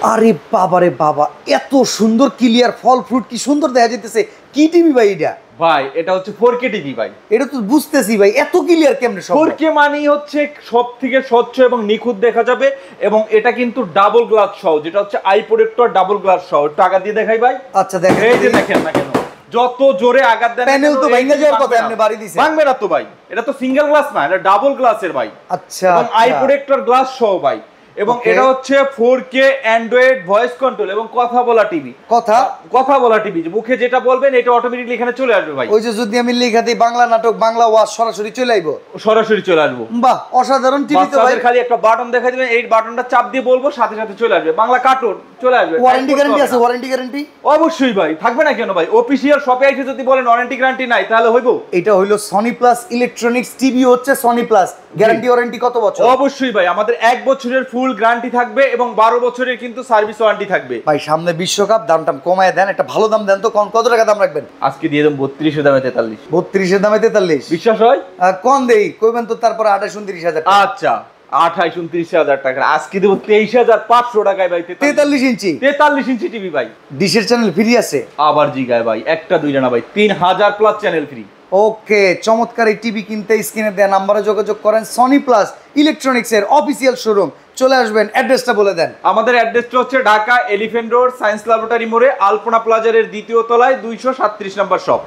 আরে বাবা রে বাবা, এত সুন্দর ক্লিয়ার ফল ফ্রুট, কি সুন্দর দেখা যাইতেছে। কি টিভি ভাই এটা? ভাই এটা হচ্ছে 4K টিভি ভাই। এটা তো বুঝতেছি ভাই, এত ক্লিয়ার কেমনে সব? 4K মানেই হচ্ছে সব থেকে স্বচ্ছ এবং নিখুঁত দেখা যাবে, এবং এটা কিন্তু ডাবল গ্লাস সহ, যেটা হচ্ছে আই প্রোটেক্টর ডাবল গ্লাস সহ। টাকা দিয়ে দেখাই ভাই। আচ্ছা দেখেন, এই যে দেখেন না কেন, যত জোরে আঘাত দেন প্যানেল তো ভাঙা যাওয়ার কথা, আপনি বাড়ি দিছেন। ভাঙবে না তো ভাই, এটা তো সিঙ্গেল গ্লাস না, এটা ডাবল গ্লাসের ভাই। আচ্ছা, এবং আই প্রোটেক্টর গ্লাস সহ ভাই। এবং এটা হচ্ছে 4K অ্যান্ড্রয়েড ভয়েস কন্ট্রোল এবং কথা বলা টিভি। কথা বলা টিভি, মুখে যেটা বলবেন এটা অটোমেটিক্যালি এখানে চলে আসবে ভাই। ওই যে যদি আমি লেখা দিই বাংলা নাটক, বাংলা ওয়াজ, সরাসরি চলে আইবো। সরাসরি চলে আসবো। বাহ, অসাধারণ টিভি তো ভাই। খালি একটা বাটন দেখা দিবেন, এই বাটনটা চাপ দিয়ে বলবো, সাথে সাথে চলে আসবে বাংলা কার্টুন চলে আসবে। ওয়ারেন্টি গ্যারান্টি আছে? ওয়ারেন্টি গ্যারান্টি অবশ্যই ভাই, থাকবে না কেন ভাই? অফিশিয়াল শপে এসে যদি বলেন ওয়ারেন্টি গ্যারান্টি নাই, তাহলে হইবো? এটা হইলো সনি প্লাস ইলেকট্রনিক্স টিভি, হচ্ছে সনি প্লাস। গ্যারান্টি ওয়ারেন্টি কত বছর? অবশ্যই ভাই, আমাদের 1 বছরের ফুল গ্যারান্টি থাকবে এবং 12 বছরের কিন্তু সার্ভিস ওয়ারেন্টি থাকবে। ভাই সামনে বিশ্বকাপ, দামটা কমায় দেন, একটা ভালো দাম দেন তো। কত টাকা দাম রাখবেন? আজকে দিয়ে দেব 32 এর দামে 43। 32 এর দামে 43? বিশ্বাস হয়? কোন দেই কইবেন তো, তারপর 28 29,000। আচ্ছা 28 29,000 টাকা, আজকে দেব 23,500 টাকায় ভাই। 43 ইঞ্চি 43 ইঞ্চি টিভি ভাই। ডিশের চ্যানেল ফ্রি আছে? আবার জিগায় ভাই, একটা দুইটা না ভাই, 3000 প্লাস চ্যানেল ফ্রি। ওকে, চমৎকার। এই টিভি কিনতে স্ক্রিনে দেওয়া নাম্বারে যোগাযোগ করেন। সনি প্লাস ইলেকট্রনিক্স এর অফিসিয়াল শোরুম চলে আসবেন। অ্যাড্রেসটা বলে দেন। আমাদের অ্যাড্রেসটা হচ্ছে Dhaka elephant road, science laboratory মোড়ে, আলপনা প্লাজারের দ্বিতীয় তলায়, 237 নম্বর শপ।